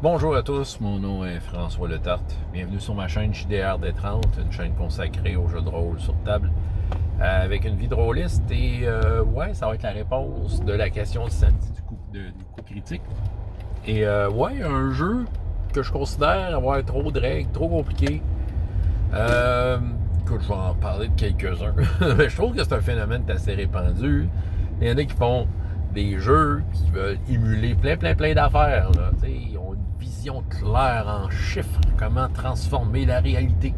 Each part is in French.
Bonjour à tous, mon nom est François Letarte. Bienvenue sur ma chaîne JDR D30, une chaîne consacrée aux jeux de rôle sur table, avec une vie drôliste. Et ouais, ça va être la réponse de la question de samedi du coup critique. Et ouais, un jeu que je considère avoir trop de règles, trop compliqué. Écoute, je vais en parler de quelques-uns. Mais je trouve que c'est un phénomène assez répandu. Il y en a qui font des jeux qui veulent émuler plein d'affaires. Ils ont une vision claire en chiffres, comment transformer la réalité.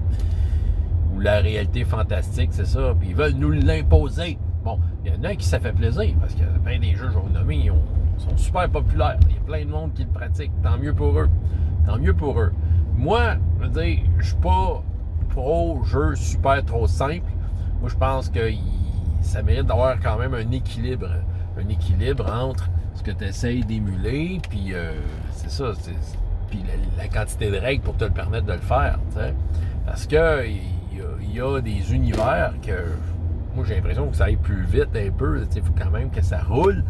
Ou la réalité fantastique, c'est ça. Puis ils veulent nous l'imposer. Bon, il y en a qui ça fait plaisir, parce que bien des jeux, je vais vous nommer, ils sont super populaires. Il y a plein de monde qui le pratique. Tant mieux pour eux. Tant mieux pour eux. Moi, je veux dire, je suis pas pro jeu super trop simple. Moi, je pense que ça mérite d'avoir quand même un équilibre. Un équilibre entre ce que tu essayes d'émuler, puis c'est ça, puis la quantité de règles pour te le permettre de le faire, t'sais. Parce que il y a des univers que moi j'ai l'impression que ça aille plus vite un peu, il faut quand même que ça roule,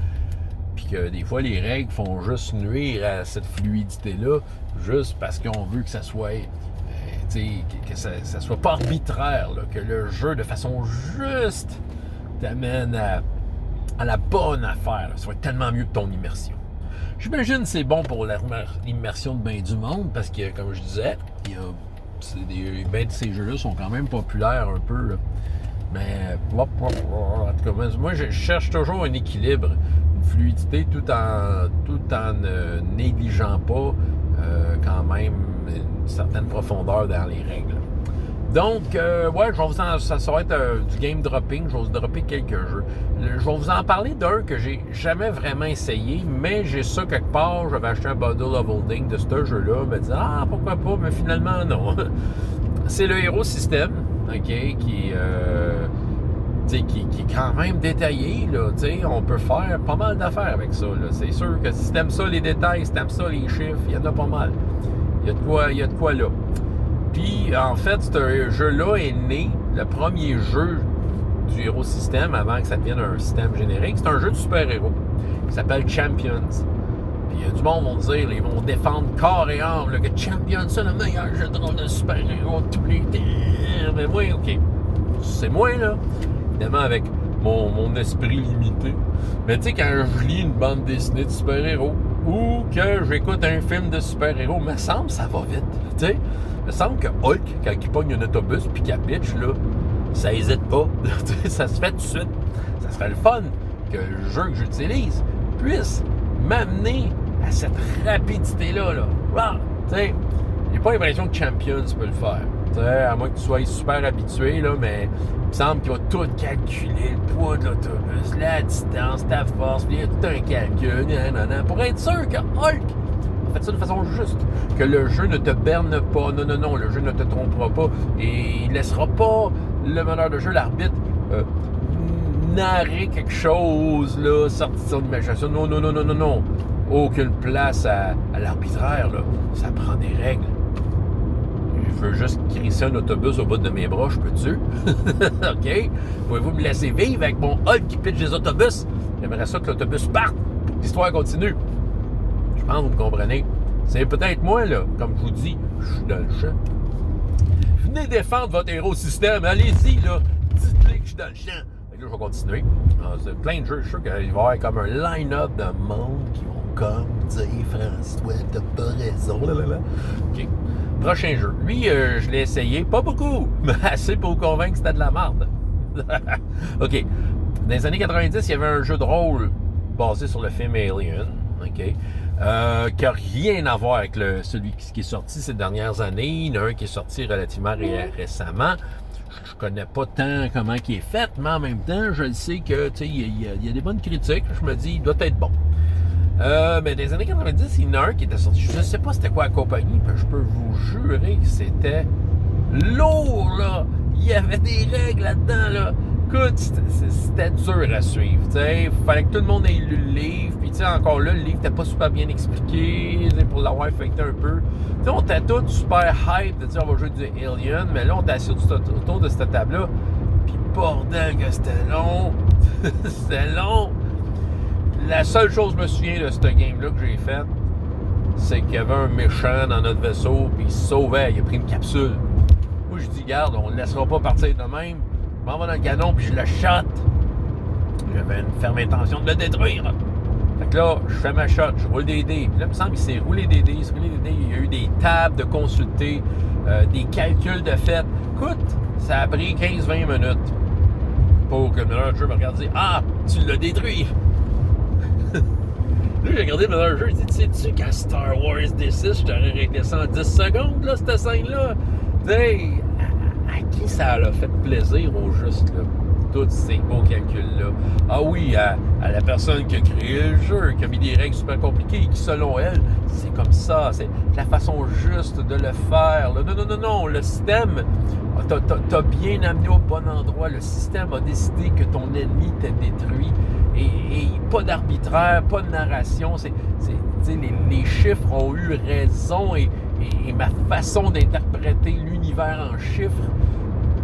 puis que des fois les règles font juste nuire à cette fluidité-là, juste parce qu'on veut que ça soit que ça soit pas arbitraire, là, que le jeu de façon juste t'amène à la bonne affaire. Là. Ça va être tellement mieux que ton immersion. J'imagine que c'est bon pour l'immersion de bien du monde parce que, comme je disais, ben de ces jeux-là sont quand même populaires un peu. Là. Mais, en tout cas, moi, je cherche toujours un équilibre, une fluidité tout en ne négligeant pas quand même une certaine profondeur dans les règles. Donc, ouais, ça va être du game dropping. Je vais vous dropper quelques jeux. Je vais vous en parler d'un que j'ai jamais vraiment essayé, mais j'ai ça quelque part. J'avais acheté un bundle of holding de ce jeu-là. Je me disais, pourquoi pas, mais finalement, non. C'est le Hero System, OK, qui est quand même détaillé, là, on peut faire pas mal d'affaires avec ça, là. C'est sûr que si t'aimes ça les détails, si t'aimes ça les chiffres, il y en a pas mal. Il y a de quoi là. Puis, en fait, ce jeu-là est né, le premier jeu du Hero System, avant que ça devienne un système générique. C'est un jeu de super-héros qui s'appelle Champions. Puis, il y a du monde qui vont dire, ils vont défendre corps et âme que Champions, c'est le meilleur jeu de rôle de super-héros de tous les temps. Mais moi, OK, c'est moi, là, évidemment, avec mon esprit limité. Mais tu sais, quand je lis une bande dessinée de super-héros ou que j'écoute un film de super-héros, me semble ça va vite, tu sais. Me semble que Hulk, quand il pogne un autobus puis qu'il pitch, là, ça hésite pas. Ça se fait tout de suite. Ça serait le fun que le jeu que j'utilise puisse m'amener à cette rapidité-là. Là. J'ai pas l'impression que Champions peut le faire. T'sais, à moins que tu sois super habitué, là, mais il me semble qu'il va tout calculer, le poids de l'autobus, la distance, ta force, puis il y a tout un calcul, pour être sûr que Hulk fait ça de façon juste, que le jeu ne te berne pas, non, le jeu ne te trompera pas, et il laissera pas le meneur de jeu, l'arbitre, narrer quelque chose, là, sorti de son imagination, non, aucune place à l'arbitraire, là, ça prend des règles. Je veux juste crisser un autobus au bout de mes bras, je peux-tu? OK? Pouvez-vous me laisser vivre avec mon Hulk qui pitche des autobus? J'aimerais ça que l'autobus parte pour que l'histoire continue. Je pense que vous me comprenez. C'est peut-être moi, là, comme je vous dis, je suis dans le champ. Venez défendre votre héros système, allez-y, là. Dites-le que je suis dans le champ. Fait que là, je vais continuer. C'est plein de jeux, je suis sûr qu'il va y avoir comme un line-up de monde qui vont comme dire François, t'as pas raison. OK. Prochain jeu. Lui, je l'ai essayé, pas beaucoup, mais assez pour vous convaincre que c'était de la merde. OK. Dans les années 90, il y avait un jeu de rôle basé sur le film Alien, OK, qui n'a rien à voir avec celui qui est sorti ces dernières années. Il y en a un qui est sorti relativement récemment. Je connais pas tant comment il est fait, mais en même temps, je le sais que il y a des bonnes critiques. Je me dis, il doit être bon. Mais dans les années 90, il y en a un qui était sorti. Je ne sais pas c'était quoi la compagnie, mais je peux vous jurer que c'était lourd, là. Il y avait des règles là-dedans, là. Écoute, c'était dur à suivre. Il fallait que tout le monde ait lu le livre. Puis, encore là, le livre n'était pas super bien expliqué. Pour l'avoir affecté un peu. On était tous super hype de dire on va jouer du Alien. Mais là, on était assis autour de cette table-là. Puis, bordel, que c'était long. C'était long. La seule chose que je me souviens de ce game-là que j'ai fait, c'est qu'il y avait un méchant dans notre vaisseau, puis il se sauvait, il a pris une capsule. Moi, je dis, garde, on ne le laissera pas partir de même. Je m'en vais dans le canon, puis je le shot. J'avais une ferme intention de le détruire. Fait que là, je fais ma shot, je roule des dés. Puis là, il me semble qu'il s'est roulé des dés, il y a eu des tables de consulter, des calculs de fait. Écoute, ça a pris 15-20 minutes pour que le meneur de jeu me regarde et dise « Ah, tu l'as détruit! » Là, j'ai regardé le meneur de jeu et j'ai dit « Sais-tu qu'à Star Wars D6, je t'aurais réglé ça en 10 secondes, là, cette scène-là? » Tu sais, à qui ça a fait plaisir au juste, là? Tous ces beaux calculs-là. Ah oui, à la personne qui a créé le jeu, qui a mis des règles super compliquées, qui, selon elle, c'est comme ça, c'est la façon juste de le faire. Non, le système, t'as bien amené au bon endroit. Le système a décidé que ton ennemi t'est détruit. Et pas d'arbitraire, pas de narration. Les chiffres ont eu raison et ma façon d'interpréter l'univers en chiffres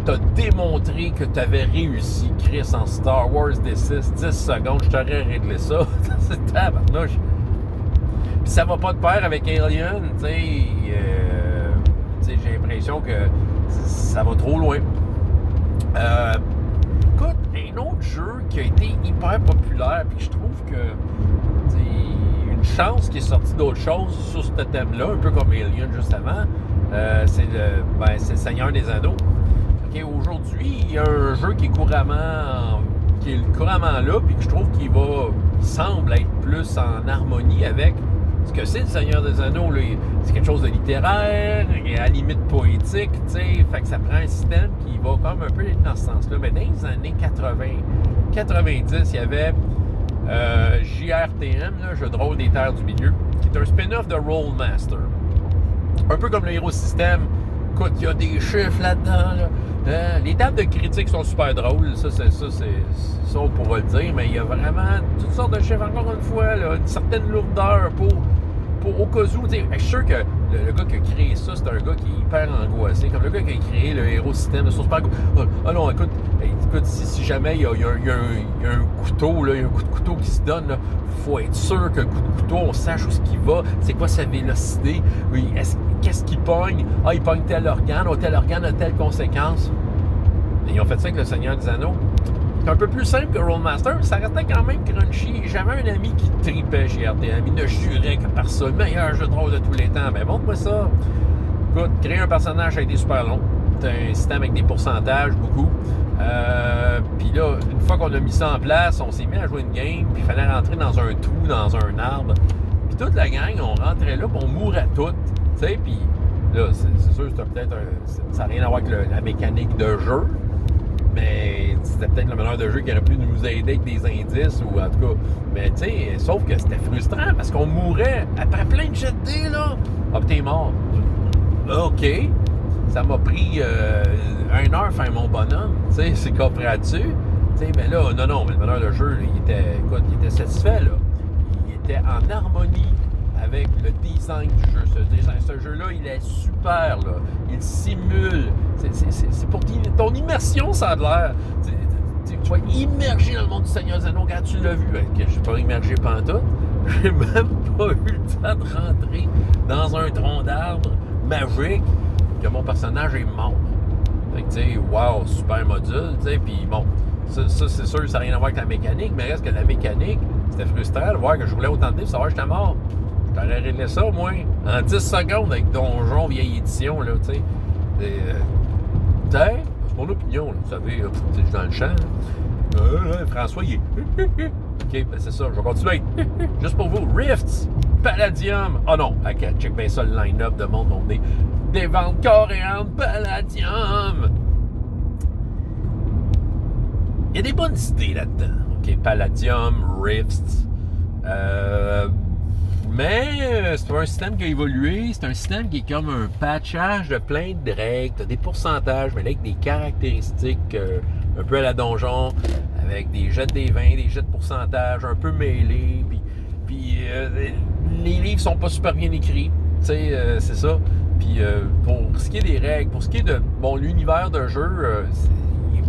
t'as démontré que tu avais réussi, Chris, en Star Wars D6, 10 secondes, je t'aurais réglé ça. C'est tabarnouche. Puis ça va pas de pair avec Alien, tu sais, j'ai l'impression que ça va trop loin. Écoute, un autre jeu qui a été hyper populaire, puis je trouve que une chance qui est sortie d'autres choses sur ce thème-là, un peu comme Alien juste avant, c'est le Seigneur des Anneaux. Okay, aujourd'hui, il y a un jeu qui est couramment là, puis que je trouve qu'il semble être plus en harmonie avec ce que c'est le Seigneur des Anneaux. Là. C'est quelque chose de littéraire, à la limite poétique, tu sais, fait que ça prend un système qui va comme un peu dans ce sens-là. Mais dans les années 90, il y avait JRTM, là, Jeu de rôle des Terres du Milieu, qui est un spin-off de Rollmaster. Un peu comme le Hero System. Écoute, il y a des chiffres là-dedans. Là. Les tables de critique sont super drôles, ça on pourra le dire, mais il y a vraiment toutes sortes de chiffres, encore une fois, là, une certaine lourdeur pour au cas où. Je suis sûr que le gars qui a créé ça, c'est un gars qui est hyper angoissé, comme le gars qui a créé le Hero System, ils sont super ah non, écoute, si jamais il y a un couteau, là, il y a un coup de couteau qui se donne, il faut être sûr que le coup de couteau, on sache où ce qu'il va, c'est quoi sa vélocité, oui, qu'est-ce qu'il pogne, il pogne tel organe a telle conséquence. Et ils ont fait ça avec le Seigneur des Anneaux. C'est un peu plus simple que Rollmaster, mais ça restait quand même crunchy. J'avais un ami qui tripait chez RTM, il ne jurait que par ça, le meilleur jeu de rôle de tous les temps. Ben montre-moi ça. Écoute, créer un personnage a été super long. C'est un système avec des pourcentages, beaucoup. Puis là, une fois qu'on a mis ça en place, on s'est mis à jouer une game, puis il fallait rentrer dans un trou, dans un arbre. Puis toute la gang, on rentrait là, puis on mourait toutes. Tu sais, puis là, c'est sûr, c'était peut-être ça n'a rien à voir avec la mécanique de jeu, mais c'était peut-être le meneur de jeu qui aurait pu nous aider avec des indices, ou en tout cas. Mais tu sais, sauf que c'était frustrant, parce qu'on mourait après plein de jets de dés, là. Ah, t'es mort. OK. Ça m'a pris 1 heure faire mon bonhomme. Tu sais, c'est comprends-tu? Tu sais, mais là, non, mais le meneur de jeu, il était satisfait, là. Il était en harmonie avec le design du jeu. Ce jeu-là, il est super, là. Il simule. C'est pour ton immersion, ça a l'air. Tu vas être immergé dans le monde du Seigneur des Anneaux quand tu l'as vu. Je ne suis pas immergé pantoute. J'ai même pas eu le temps de rentrer dans un tronc d'arbre magique que mon personnage est mort. Fait que, tu sais, wow, super module, tu sais, puis bon, ça c'est sûr, ça n'a rien à voir avec la mécanique, mais reste que la mécanique, c'était frustrant de voir que je roulais autant de dés pour savoir que j'étais mort. J'aurais réglé ça, au moins, en 10 secondes avec Donjon vieille édition, là, tu sais. C'est mon opinion, là, vous savez, je suis dans le champ. François, il est... OK, ben c'est ça, je vais continuer. Juste pour vous, Rifts, Palladium. Oh non, OK, check bien ça, le line-up de monde, on est des ventes coréennes, Palladium. Il y a des bonnes idées là-dedans. OK, Palladium, Rifts. Mais c'est un système qui a évolué. C'est un système qui est comme un patchage de plein de règles. Tu as des pourcentages, mais là, avec des caractéristiques un peu à la donjon, avec des jets de des 20, des jets de pourcentage un peu mêlés. Puis les livres sont pas super bien écrits. Tu sais, c'est ça. Puis pour ce qui est des règles, pour ce qui est de l'univers de jeu,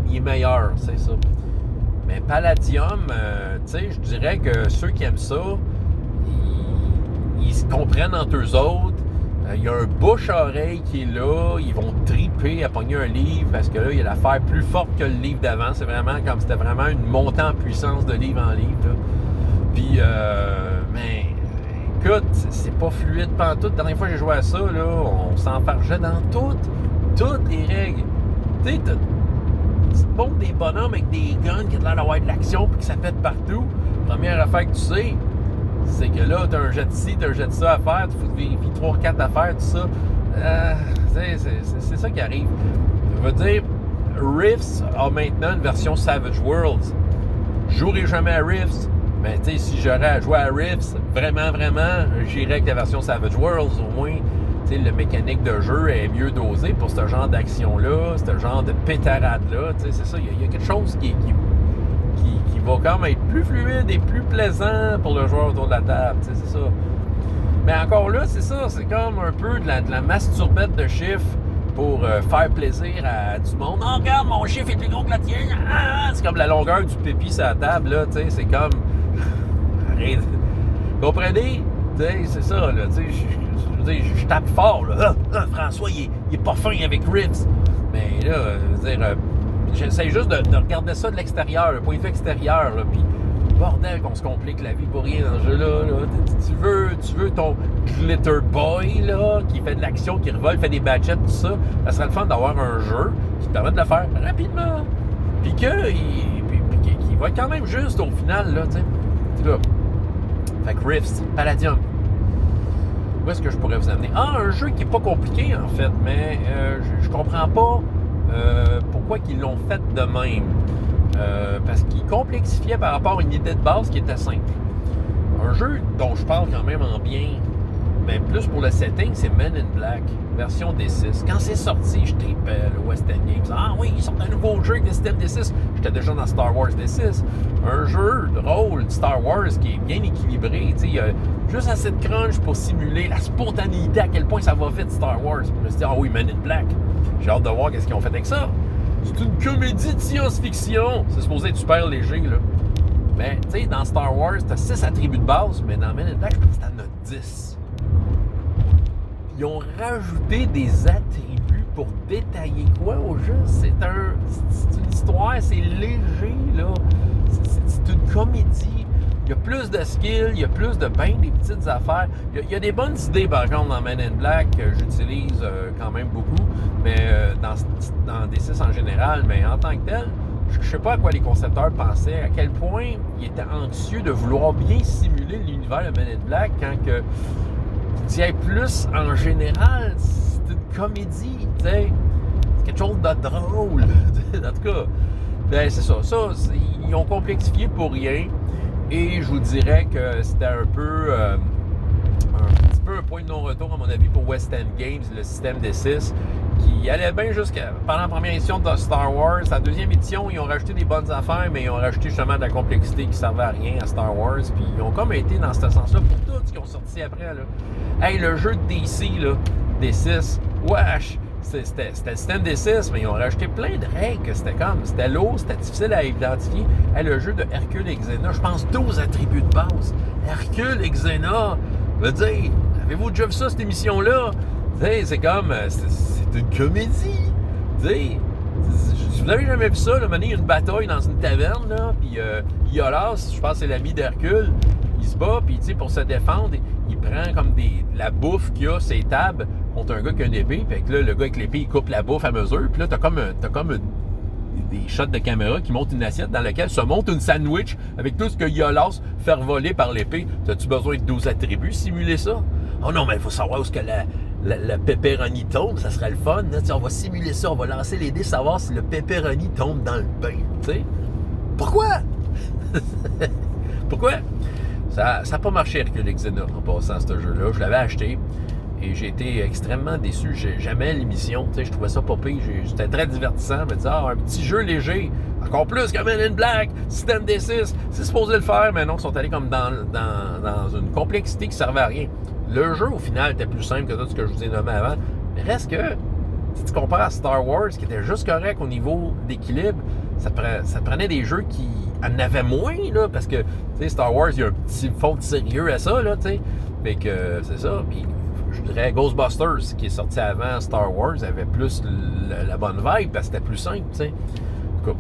il est meilleur, c'est ça. Mais Palladium, tu sais, je dirais que ceux qui aiment ça, ils se comprennent entre eux autres. Il y a un bouche-oreille qui est là. Ils vont triper à pogner un livre parce que là, il y a l'affaire plus forte que le livre d'avant. C'est vraiment comme c'était vraiment une montée en puissance de livre en livre. Là. Puis, mais écoute, c'est pas fluide pantoute. La dernière fois que j'ai joué à ça, là, on s'enfargeait dans toutes les règles. Tu sais, tu te montres des bonhommes avec des guns qui ont l'air d'avoir de l'action puis que ça pète partout. Première affaire que tu sais, c'est que là, t'as un jet de ci, t'as un jet de ça à faire, tu faut vérifier 3-4 affaires, tout ça. C'est ça qui arrive. Je veux dire, Rifts a maintenant une version Savage Worlds. Je jouerai jamais à Rifts, mais tu sais, si j'aurais à jouer à Rifts, vraiment, j'irais avec la version Savage Worlds. Au moins, tu sais, la mécanique de jeu est mieux dosée pour ce genre d'action-là, ce genre de pétarade-là. Tu sais, c'est ça, il y a quelque chose qui va quand même être plus fluide et plus plaisant pour le joueur autour de la table, c'est ça. Mais encore là, c'est ça, c'est comme un peu de la masturbette de chiffres pour faire plaisir à du monde. Oh, regarde, mon chiffre est plus gros que la tienne. Ah! C'est comme la longueur du pépi sur la table, là, tu sais, c'est comme... Comprenez? Tu sais, c'est ça, là, tu sais, je tape fort, là. François, il est pas fin avec Rifts. Mais là, je veux dire... J'essaie juste de regarder ça de l'extérieur, le point de vue extérieur, là, puis bordel qu'on se complique la vie pour rien dans ce jeu-là. Là. Tu veux ton Glitter Boy, là, qui fait de l'action, qui revole, fait des badgettes, tout ça. Ça serait le fun d'avoir un jeu qui te permet de le faire rapidement. Puis qu'il va être quand même juste au final, là, tu sais. Là. Fait que Rifts, Palladium. Où est-ce que je pourrais vous amener? Ah, un jeu qui est pas compliqué, en fait, mais je comprends pas pourquoi ils l'ont fait de même. Parce qu'il complexifiait par rapport à une idée de base qui était simple. Un jeu dont je parle quand même en bien, mais plus pour le setting, c'est Men in Black, version D6. Quand c'est sorti, je tripais le West End Games. Ah oui, ils sortent un nouveau jeu avec le système D6. J'étais déjà dans Star Wars D6. Un jeu de rôle de Star Wars qui est bien équilibré. Il y a juste assez de crunch pour simuler la spontanéité, à quel point ça va vite Star Wars. Je me suis dit, ah oui, Men in Black. J'ai hâte de voir qu'est-ce qu'ils ont fait avec ça. C'est une comédie de science-fiction. C'est supposé être super léger, là. Mais, tu sais, dans Star Wars, t'as 6 attributs de base, mais dans Men in Black, je pense que t'en as 10. Ils ont rajouté des attributs pour détailler quoi au jeu? C'est une histoire, c'est léger, là. C'est une comédie. Il y a plus de skills, il y a plus de des petites affaires. Il y a des bonnes idées, par contre, dans Men in Black, que j'utilise quand même beaucoup, mais dans D6 en général, mais en tant que tel, je ne sais pas à quoi les concepteurs pensaient, à quel point ils étaient anxieux de vouloir bien simuler l'univers de Men in Black quand que tu y ailles plus en général, c'est une comédie, tu sais, c'est quelque chose de drôle. En tout cas, ben c'est ça. Ils ont complexifié pour rien. Et je vous dirais que c'était un petit peu un point de non-retour, à mon avis, pour West End Games, le système D6, qui allait bien pendant la première édition de Star Wars. La deuxième édition, ils ont rajouté des bonnes affaires, mais ils ont rajouté justement de la complexité qui ne servait à rien à Star Wars. Puis ils ont comme été dans ce sens-là pour tout ce qui ont sorti après. Là. Hey, le jeu de DC, là, D6, wesh! C'était le système D6, mais ils ont rajouté plein de règles. C'était lourd, c'était difficile à identifier. Hey, le jeu de Hercule et Xena, je pense 12 attributs de base. Hercule et Xena, veut dire, avez-vous déjà vu ça, cette émission-là? C'est comme, c'est une comédie. Si vous n'avez jamais vu ça, là, il y a une bataille dans une taverne, là, puis Iolas, je pense que c'est l'ami d'Hercule, il se bat, puis pour se défendre, il prend comme la bouffe qu'il y a, ses tables, contre un gars qui a une épée, fait que là, le gars avec l'épée, il coupe la bouffe à mesure, puis là, t'as comme des shots de caméra qui montent une assiette dans laquelle se monte une sandwich avec tout ce que Iolas fait voler par l'épée. As-tu besoin de 12 attributs, simuler ça? Oh non, mais il faut savoir où est-ce que le pepperoni tombe, ça serait le fun. Là. On va simuler ça, on va lancer les dés, savoir si le pepperoni tombe dans le bain. T'sais? Pourquoi? Pourquoi? Ça n'a pas marché Hercule et Xena en passant ce jeu-là. Je l'avais acheté et j'ai été extrêmement déçu. J'aimais l'émission, je trouvais ça pas pire. C'était très divertissant. Je me disais, un petit jeu léger, encore plus que Men in Black, système D6, c'est supposé le faire, mais non, ils sont allés comme dans une complexité qui servait à rien. Le jeu, au final, était plus simple que tout ce que je vous ai nommé avant. Mais reste que, si tu compares à Star Wars, qui était juste correct au niveau d'équilibre, ça prenait des jeux qui en avaient moins, là, parce que, tu sais, Star Wars, il y a un petit fond de sérieux à ça, là, tu sais. Fait que, c'est ça. Puis, je dirais Ghostbusters, qui est sorti avant Star Wars, avait plus la bonne vibe, parce que c'était plus simple, tu sais. En tout cas,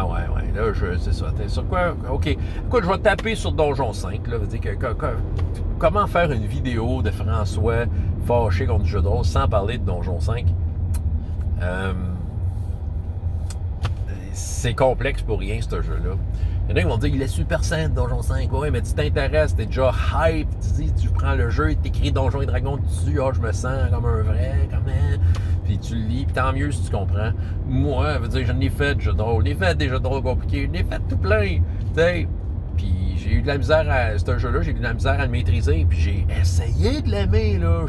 ouais, là, c'est ça. T'es sur quoi? OK. Écoute, je vais taper sur Donjon 5, là, veut dire comment faire une vidéo de François fâché contre le jeu de rôle sans parler de Donjon 5. C'est complexe pour rien, ce jeu-là. Il y en a qui vont dire, il est super simple, Donjon 5. Ouais, mais tu t'intéresses, t'es déjà hype. Tu prends le jeu, t'écris Donjons et Dragons dessus. Ah, je me sens comme un vrai, puis tu le lis, puis tant mieux si tu comprends. Moi, je veux dire, je n'ai fait de jeux de rôle. J'ai fait des jeux de rôle compliqués. J'en ai fait tout plein. Tu sais. Puis j'ai eu de la misère à ce jeu-là, j'ai eu de la misère à le maîtriser. Puis j'ai essayé de l'aimer, là.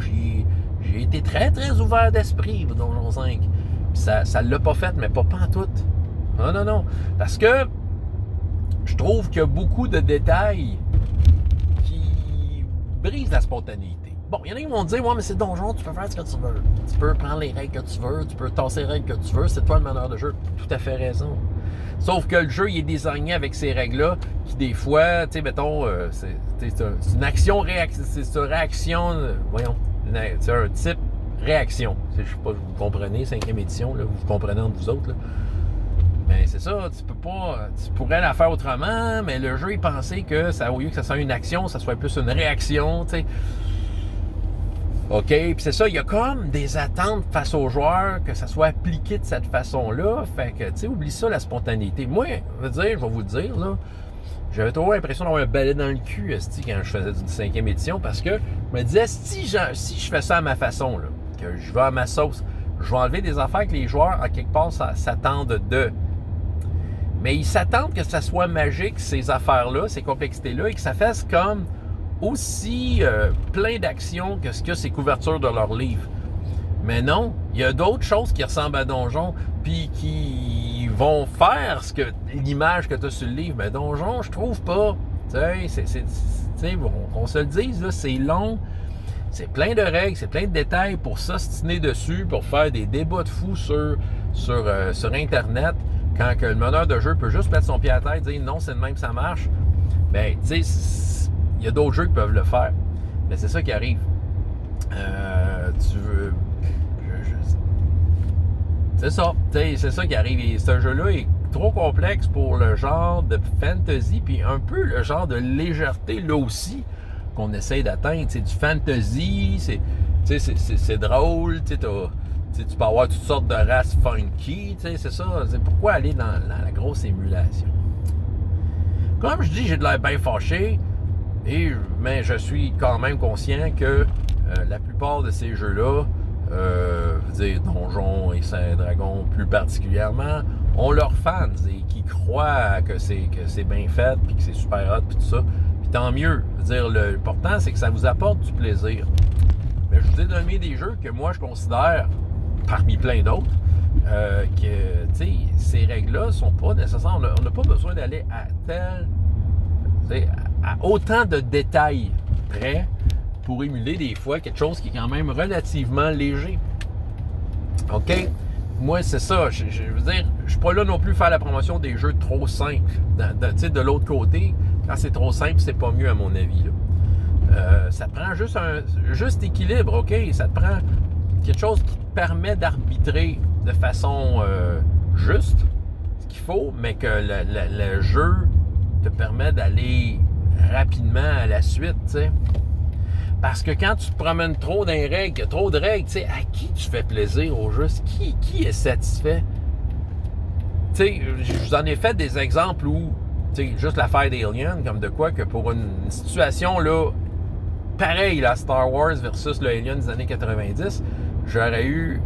J'ai été très, très ouvert d'esprit pour Donjon 5. Puis ça l'a pas fait, mais pas pantoute. Non. Parce que je trouve qu'il y a beaucoup de détails qui brisent la spontanéité. Bon, il y en a qui vont dire, ouais, mais c'est donjon, tu peux faire ce que tu veux. Tu peux prendre les règles que tu veux, tu peux tasser les règles que tu veux, c'est toi le meneur de jeu. Tout à fait raison. Sauf que le jeu, il est désigné avec ces règles-là, qui des fois, tu sais, mettons, c'est une action-réaction, c'est une réaction, voyons, c'est un type réaction. Je sais pas, vous comprenez, 5e édition, là, vous comprenez entre vous autres, là. Mais c'est ça, tu pourrais la faire autrement, mais le jeu, il pensait que ça, au lieu que ça soit une action, ça soit plus une réaction, tu sais. OK, puis c'est ça, il y a comme des attentes face aux joueurs que ça soit appliqué de cette façon-là. Fait que, tu sais, oublie ça, la spontanéité. Moi, je vais vous le dire, là, j'avais toujours l'impression d'avoir un balai dans le cul, quand je faisais du 5e édition, parce que je me disais, si je fais ça à ma façon, là, que je vais à ma sauce, je vais enlever des affaires que les joueurs, en quelque part, s'attendent de. Mais ils s'attendent que ça soit magique, ces affaires-là, ces complexités-là, et que ça fasse comme aussi plein d'actions que ce que ces couvertures de leurs livres. Mais non, il y a d'autres choses qui ressemblent à Donjon, puis qui vont faire l'image que tu as sur le livre. Mais Donjon, je trouve pas. Tu sais, qu'on se le dise, là, c'est long, c'est plein de règles, c'est plein de détails pour s'ostiner dessus, pour faire des débats de fous sur Internet. Quand que le meneur de jeu peut juste mettre son pied à terre et dire non, c'est de même, ça marche, bien, tu sais, il y a d'autres jeux qui peuvent le faire. Mais c'est ça qui arrive. C'est ça. C'est ça qui arrive. Et ce jeu-là est trop complexe pour le genre de fantasy, puis un peu le genre de légèreté, là aussi, qu'on essaye d'atteindre. C'est du fantasy, c'est drôle, tu peux avoir toutes sortes de races funky, c'est ça. C'est pourquoi aller dans la grosse émulation. Comme je dis, j'ai de l'air bien fâché, mais je suis quand même conscient que la plupart de ces jeux-là, Donjons et Dragons plus particulièrement, ont leurs fans et qui croient que c'est bien fait, puis que c'est super hot, puis tout ça. Puis tant mieux. L'important, c'est que ça vous apporte du plaisir. Mais je vous ai donné des jeux que moi, je considère, parmi plein d'autres, que ces règles-là sont pas nécessaires. On n'a pas besoin d'aller à autant de détails près pour émuler des fois quelque chose qui est quand même relativement léger. OK? Moi, c'est ça. Je veux dire, je suis pas là non plus faire la promotion des jeux trop simples. De l'autre côté, quand c'est trop simple, c'est pas mieux à mon avis, là. Ça te prend juste un juste équilibre, OK? Ça te prend quelque chose qui te permet d'arbitrer de façon juste ce qu'il faut, mais que le jeu te permet d'aller rapidement à la suite, tu sais. Parce que quand tu te promènes trop dans les règles, trop de règles, tu sais, à qui tu fais plaisir au jeu? Qui est satisfait? Tu sais, je vous en ai fait des exemples où, tu sais, juste l'affaire d'Alien, comme de quoi que pour une situation, là, pareil, la Star Wars versus le Alien des années 90, j'aurais eu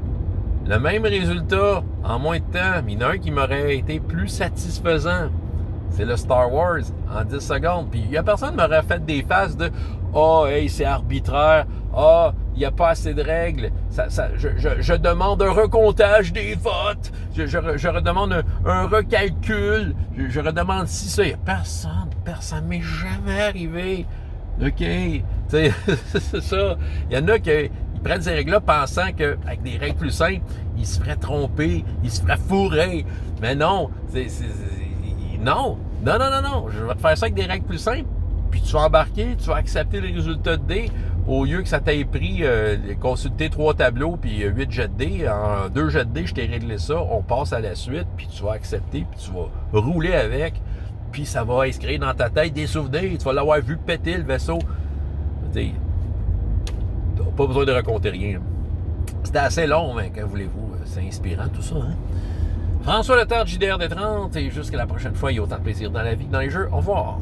le même résultat en moins de temps, mais il y en a un qui m'aurait été plus satisfaisant. C'est le Star Wars en 10 secondes. Puis il n'y a personne qui m'aurait fait des faces de « Ah, hey, c'est arbitraire. Ah, il n'y a pas assez de règles. Je demande un recomptage des votes. Je redemande un recalcul. Je redemande si ça. » Il n'y a personne. Personne. Mais jamais arrivé. OK. Tu sais, c'est ça. Il y en a qui prennent ces règles-là pensant qu'avec des règles plus simples, ils se feraient tromper, ils se feraient fourrer. Mais non, non, je vais te faire ça avec des règles plus simples, puis tu vas embarquer, tu vas accepter les résultats de dés, au lieu que ça t'ait pris consulter 3 tableaux puis 8 jets de dés. En 2 jets de dés, je t'ai réglé ça, on passe à la suite, puis tu vas accepter, puis tu vas rouler avec, puis ça va inscrire dans ta tête des souvenirs, tu vas l'avoir vu péter le vaisseau. Tu n'as pas besoin de raconter rien. C'était assez long, mais que voulez-vous, c'est inspirant tout ça. Hein? François Letard, JDR des 30, et jusqu'à la prochaine fois, il y a autant de plaisir dans la vie que dans les jeux. Au revoir.